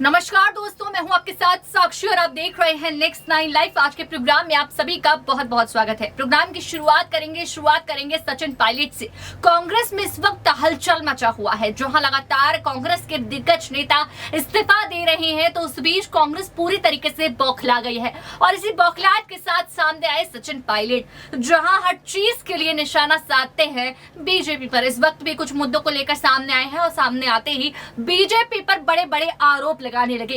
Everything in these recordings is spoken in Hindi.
नमस्कार दोस्तों, मैं हूं आपके साथ साक्षी और आप देख रहे हैं नेक्स्ट 9 लाइव। आज के प्रोग्राम में आप सभी का बहुत बहुत स्वागत है। प्रोग्राम की शुरुआत करेंगे सचिन पायलट से। कांग्रेस में इस वक्त हलचल मचा हुआ है, जहां लगातार कांग्रेस के दिग्गज नेता इस्तीफा दे रहे हैं, तो उस बीच कांग्रेस पूरी तरीके से बौखला गई है और इसी बौखलाहट के साथ सामने आए सचिन पायलट, जहां हर चीज के लिए निशाना साधते हैं बीजेपी पर। इस वक्त भी कुछ मुद्दों को लेकर सामने आए हैं और सामने आते ही बीजेपी पर बड़े बड़े आरोप लगाने लगे।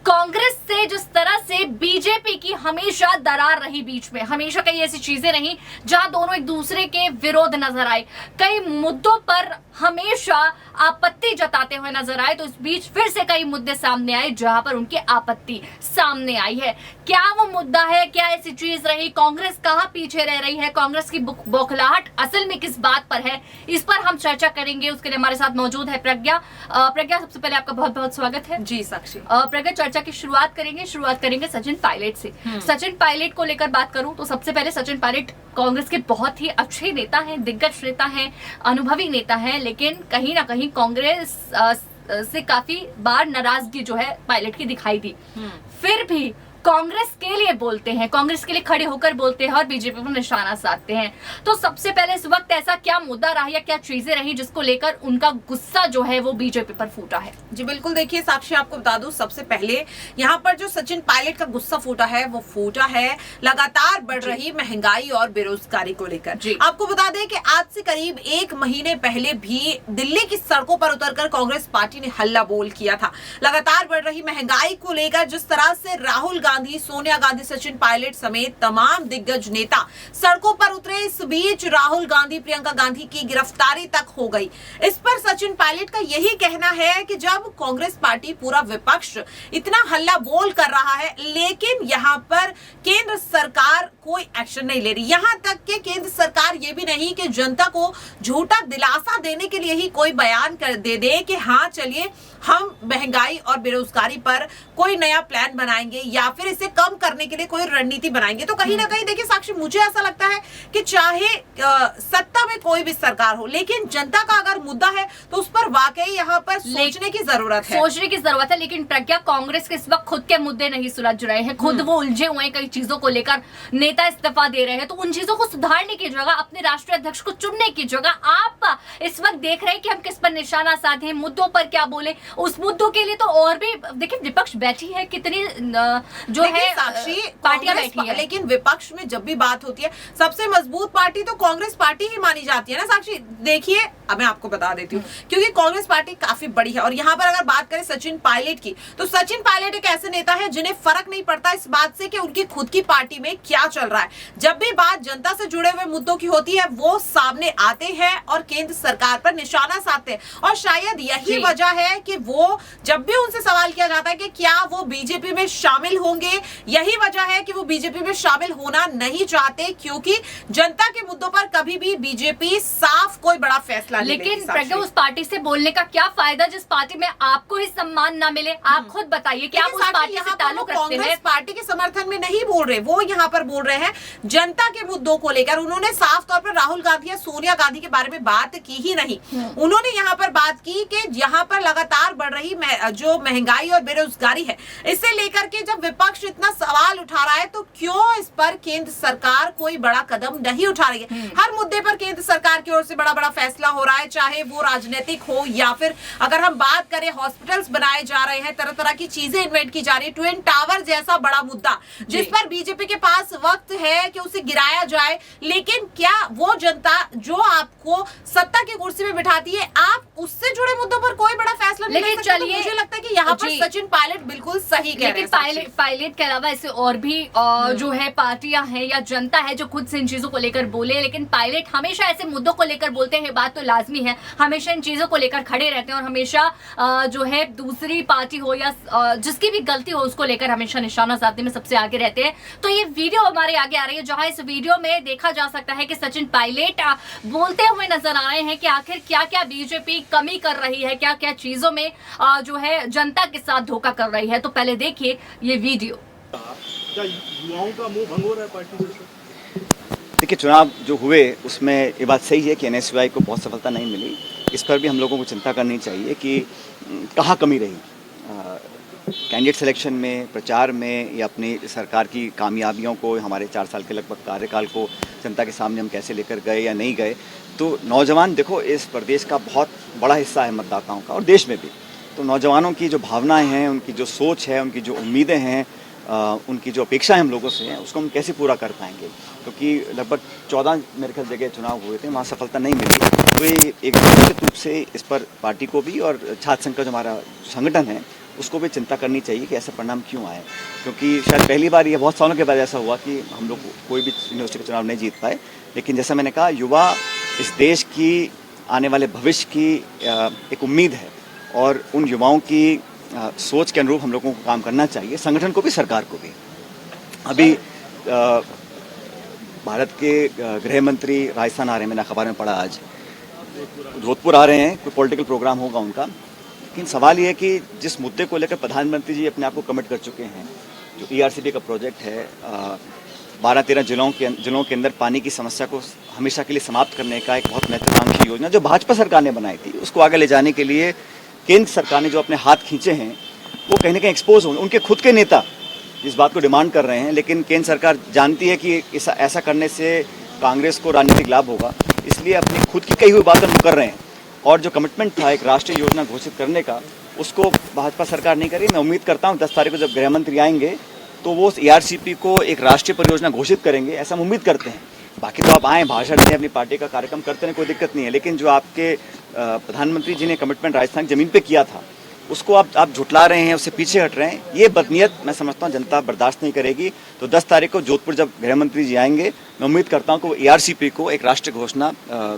कांग्रेस से जिस तरह से बीजेपी की हमेशा दरार रही, बीच में हमेशा कई ऐसी चीजें रही जहां दोनों एक दूसरे के विरोध नजर आए, कई मुद्दों पर हमेशा आपत्ति जताते हुए नजर आए, तो इस बीच फिर से कई मुद्दे सामने आए जहां पर उनकी आपत्ति सामने आई है। क्या वो मुद्दा है, क्या ऐसी चीज रही, कांग्रेस कहां पीछे रह रही है, कांग्रेस की बौखलाहट असल में किस बात पर है, इस पर हम चर्चा करेंगे। उसके लिए हमारे साथ मौजूद है प्रज्ञा। प्रज्ञा, सबसे पहले आपका बहुत बहुत स्वागत है। जी साक्षी। प्रज्ञा, चर्चा की शुरुआत करेंगे सचिन पायलट से। सचिन पायलट को लेकर बात करूं तो सबसे पहले सचिन पायलट कांग्रेस के बहुत ही अच्छे नेता हैं, दिग्गज नेता हैं, अनुभवी नेता हैं, लेकिन कहीं ना कहीं कांग्रेस से काफी बार नाराजगी जो है पायलट की दिखाई दी। फिर भी कांग्रेस के लिए बोलते हैं, कांग्रेस के लिए खड़े होकर बोलते हैं और बीजेपी पर निशाना साधते हैं। तो सबसे पहले इस वक्त ऐसा क्या मुद्दा रहा या क्या चीजें रही जिसको लेकर उनका गुस्सा जो है वो बीजेपी पर फूटा है? जी बिल्कुल, देखिए साक्षी, आपको बता दूं सबसे पहले यहाँ पर जो सचिन पायलट का गुस्सा फूटा है वो फूटा है लगातार बढ़ रही महंगाई और बेरोजगारी को लेकर। आपको बता दें कि आज से करीब 1 महीने पहले भी दिल्ली की सड़कों पर उतरकर कांग्रेस पार्टी ने हल्ला बोल किया था। लगातार बढ़ रही महंगाई को लेकर जिस तरह से राहुल गांधी, सोनिया गांधी, सचिन पायलट समेत तमाम दिग्गज नेता सड़कों पर उतरे, इस बीच राहुल गांधी, प्रियंका गांधी की गिरफ्तारी तक हो गई। इस पर सचिन पायलट का यही कहना है कि जब कांग्रेस पार्टी, पूरा विपक्ष इतना हल्ला बोल कर रहा है, लेकिन यहाँ पर केंद्र सरकार कोई एक्शन नहीं ले रही। यहाँ तक कि केंद्र सरकार ये भी नहीं कि जनता को झूठा दिलासा देने के लिए ही कोई बयान कर दे कि हाँ चलिए हम महंगाई और बेरोजगारी पर कोई नया प्लान बनाएंगे या फिर इसे कम करने के लिए कोई रणनीति बनाएंगे। तो कहीं ना कहीं देखिए साक्षी, मुझे ऐसा लगता है कि चाहे सत्ता में कोई भी सरकार हो, लेकिन जनता का अगर मुद्दा है तो उस पर वाकई यहाँ पर सोचने की जरूरत है। लेकिन प्रज्ञा, कांग्रेस के इस वक्त खुद के मुद्दे नहीं सुलझ रहे हैं, खुद वो उलझे हुए हैं कई चीजों को लेकर, नेता इस्तीफा दे रहे हैं। तो उन चीजों को सुधारने की जगह, अपने राष्ट्रीय अध्यक्ष को चुनने की जगह आप इस वक्त देख रहे हैं कि हम किस पर निशाना साधे, मुद्दों पर क्या बोले। उस मुद्दों के लिए तो और भी देखिए विपक्ष बैठी है, कितनी जो है साक्षी पार्टियां बैठी है, लेकिन विपक्ष में जब भी बात होती है सबसे मजबूत पार्टी तो कांग्रेस पार्टी ही मानी जाती है ना साक्षी। देखिए अब मैं आपको बता देती हूँ, क्योंकि कांग्रेस पार्टी काफी बड़ी है और यहाँ पर अगर बात करें सचिन पायलट की, तो सचिन पायलट एक ऐसे नेता है जिन्हें फर्क नहीं पड़ता इस बात से कि उनकी खुद की पार्टी में क्या चल रहा है। जब भी बात जनता से जुड़े हुए मुद्दों की होती है वो सामने आते हैं और केंद्र सरकार पर निशाना साधते हैं। और शायद यही वजह है कि वो जब भी उनसे सवाल किया जाता है कि क्या वो बीजेपी में शामिल होंगे, यही वजह है कि वो बीजेपी में शामिल होना नहीं चाहते, क्योंकि जनता के मुद्दों पर कभी भी बीजेपी साफ कोई बड़ा फैसला नहीं लेती। लेकिन प्रज्ञा, उस पार्टी से बोलने का क्या फायदा जिस पार्टी में आपको ही सम्मान ना मिले? आप खुद बताइए कि आप उस पार्टी से ताल्लुक रखते हैं। कांग्रेस पार्टी के समर्थन में नहीं बोल रहे, वो यहाँ पर बोल रहे हैं जनता के मुद्दों को लेकर। उन्होंने साफ तौर पर राहुल गांधी या सोनिया गांधी के बारे में बात की ही नहीं। उन्होंने यहाँ पर बात की कि यहाँ पर लगातार बढ़ रही जो महंगाई और बेरोजगारी है, इससे लेकर के जब विपक्ष इतना सवाल उठा रहा है तो क्यों इस पर केंद्र सरकार कोई बड़ा कदम नहीं उठा रही है। हर मुद्दे पर केंद्र सरकार की ओर से बड़ा बड़ा फैसला हो रहा है, चाहे वो राजनीतिक हो या फिर अगर हम बात करें हॉस्पिटल्स बनाए जा रहे हैं, तरह तरह की चीजें इन्वेंट की जा रही है। ट्विन टावर जैसा बड़ा मुद्दा जिस पर बीजेपी के पास वक्त है कि उसे गिराया जाए, लेकिन क्या वो जनता जो आपको सत्ता की कुर्सी में बिठाती है, आप उससे जुड़े मुद्दों पर कोई बड़ा फैसला नहीं ले सकते? तो मुझे लगता है कि यहाँ पर सचिन पायलट बिल्कुल सही कह रहे हैं। पायलट के अलावा ऐसे और भी जो है पार्टियां हैं या जनता है जो खुद से इन चीजों को लेकर बोले, लेकिन पायलट हमेशा ऐसे मुद्दों को लेकर बोलते हैं, बात तो लाजमी है, हमेशा इन चीजों को लेकर खड़े रहते हैं और हमेशा जो है दूसरी पार्टी हो या जिसकी भी गलती हो उसको लेकर हमेशा निशाना साधने में सबसे आगे रहते हैं। तो ये वीडियो हमारे आगे आ रही है, जहां इस वीडियो में देखा जा सकता है कि सचिन पायलट बोलते हुए नजर आ रहे हैं कि आखिर क्या क्या बीजेपी कमी कर रही है, क्या क्या चीजों में जो है जनता के साथ धोखा कर रही है। तो पहले देखिए ये वीडियो। क्या युवाओं का मुंह भंग हो रहा है पार्टी से? देखिए, चुनाव जो हुए उसमें ये बात सही है कि एनएसयूआई को बहुत सफलता नहीं मिली। इस पर भी हम लोगों को चिंता करनी चाहिए कि कहाँ कमी रही। कैंडिडेट सिलेक्शन में, प्रचार में या अपनी सरकार की कामयाबियों को, हमारे 4 साल के लगभग कार्यकाल को जनता के सामने हम कैसे लेकर गए या नहीं गए। तो नौजवान देखो इस प्रदेश का बहुत बड़ा हिस्सा है मतदाताओं का और देश में भी। तो नौजवानों की जो भावनाएं हैं, उनकी जो सोच है, उनकी जो उम्मीदें हैं, उनकी जो अपेक्षाएं हम लोगों से हैं, उसको हम कैसे पूरा कर पाएंगे। क्योंकि लगभग 14 मेरे ख्याल जगह चुनाव हुए थे, वहाँ सफलता नहीं मिली। तो ये एक निश्चित रूप से इस पर पार्टी को भी और छात्र संघ का जो हमारा संगठन है उसको भी चिंता करनी चाहिए कि ऐसा परिणाम क्यों आए। क्योंकि शायद पहली बार ये बहुत सालों के बाद ऐसा हुआ कि हम लोग कोई भी यूनिवर्सिटी का चुनाव नहीं जीत पाए। लेकिन जैसा मैंने कहा, युवा इस देश की आने वाले भविष्य की एक उम्मीद है और उन युवाओं की सोच के अनुरूप हम लोगों को काम करना चाहिए, संगठन को भी, सरकार को भी। अभी भारत के गृह मंत्री राजस्थान आ रहे हैं, मैंने अखबार में पढ़ा आज, जोधपुर आ रहे हैं, कोई पॉलिटिकल प्रोग्राम होगा उनका। लेकिन सवाल ये है कि जिस मुद्दे को लेकर प्रधानमंत्री जी अपने आप को कमिट कर चुके हैं, जो ERCP का प्रोजेक्ट है, 12-13 जिलों के अंदर पानी की समस्या को हमेशा के लिए समाप्त करने का एक बहुत महत्वाकांक्षी योजना जो भाजपा सरकार ने बनाई थी, उसको आगे ले जाने के लिए केंद्र सरकार ने जो अपने हाथ खींचे हैं वो कहीं ना कहीं एक्सपोज हो। उनके खुद के नेता इस बात को डिमांड कर रहे हैं, लेकिन केंद्र सरकार जानती है कि ऐसा करने से कांग्रेस को राजनीतिक लाभ होगा, इसलिए अपनी खुद की कही हुई बातें मुकर रहे हैं। और जो कमिटमेंट था एक राष्ट्रीय योजना घोषित करने का, उसको भाजपा सरकार नहीं करी। मैं उम्मीद करता हूँ 10 तारीख को जब गृह मंत्री आएंगे तो वो उस ERCP को एक राष्ट्रीय परियोजना घोषित करेंगे, ऐसा हम उम्मीद करते हैं। बाकी तो आप आएँ, भाषण दें, अपनी पार्टी का कार्यक्रम करते हैं, कोई दिक्कत नहीं है। लेकिन जो आपके प्रधानमंत्री जी ने कमिटमेंट राजस्थान की ज़मीन पे किया था, उसको आप झुटला रहे हैं, उससे पीछे हट रहे हैं। ये बदनीयत मैं समझता हूँ जनता बर्दाश्त नहीं करेगी। तो 10 तारीख को जोधपुर जब गृह मंत्री जी आएंगे, मैं उम्मीद करता हूँ कि वो ERCP को एक राष्ट्रीय घोषणा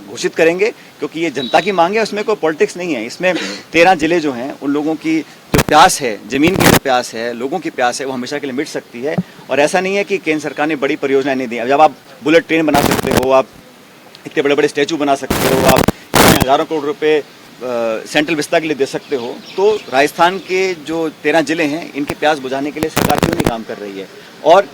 घोषित करेंगे, क्योंकि ये जनता की मांग है, उसमें कोई पॉलिटिक्स नहीं है। इसमें 13 जिले जो हैं, उन लोगों की जो प्यास है, ज़मीन की जो प्यास है, लोगों की प्यास है, वो हमेशा के लिए मिट सकती है। और ऐसा नहीं है कि केंद्र सरकार ने बड़ी परियोजनाएं नहीं दी। अब जब आप बुलेट ट्रेन बना सकते हो, आप इतने बड़े बड़े स्टैचू बना सकते हो, आप हज़ारों करोड़ रुपए सेंट्रल विस्ता के लिए दे सकते हो, तो राजस्थान के जो 13 जिले हैं, इनके प्यास बुझाने के लिए सरकार क्यों नहीं काम कर रही है। और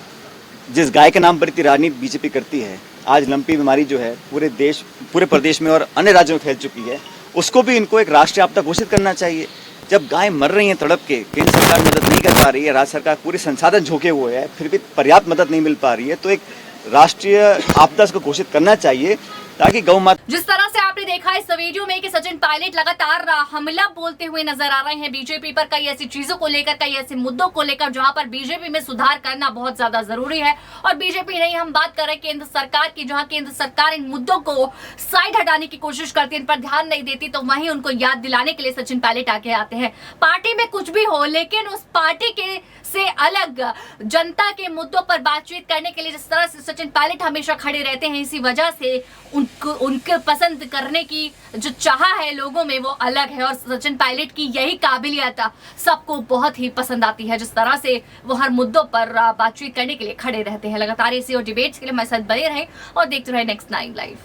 जिस गाय के नाम पर इतनी राजनीति बीजेपी करती है, आज लंपी बीमारी जो है पूरे प्रदेश में और अन्य राज्यों में फैल चुकी है, उसको भी इनको एक राष्ट्रीय आपदा घोषित करना चाहिए। जब गाय मर रही हैं तड़प के, केंद्र सरकार मदद नहीं कर पा रही है, राज्य सरकार पूरे संसाधन झोंके हुए है, फिर भी पर्याप्त मदद नहीं मिल पा रही है, तो एक राष्ट्रीय आपदा को घोषित करना चाहिए ताकि गौ माता। जिस तरह से आपने देखा इस वीडियो में कि सचिन पायलट लगातार हमला बोलते हुए नजर आ रहे हैं बीजेपी पर, कई ऐसी चीजों को लेकर, कई ऐसे मुद्दों को लेकर जहां पर बीजेपी में सुधार करना बहुत ज्यादा जरूरी है। और बीजेपी नहीं, हम बात कर रहे हैं केंद्र सरकार की, जहां केंद्र सरकार इन मुद्दों को साइड हटाने की कोशिश करती है, इन पर ध्यान नहीं देती, तो वहीं उनको याद दिलाने के लिए सचिन पायलट आगे आते हैं। पार्टी में कुछ भी हो, लेकिन उस पार्टी के से अलग जनता के मुद्दों पर बातचीत करने के लिए जिस तरह से सचिन पायलट हमेशा खड़े रहते हैं, इसी वजह से उनके पसंद करने की जो चाह है लोगों में वो अलग है। और सचिन पायलट की यही काबिलियत सबको बहुत ही पसंद आती है, जिस तरह से वो हर मुद्दों पर बातचीत करने के लिए खड़े रहते हैं। लगातार इसी और डिबेट्स के लिए हमारे साथ बने रहें और देखते रहे नेक्स्ट 9 लाइव।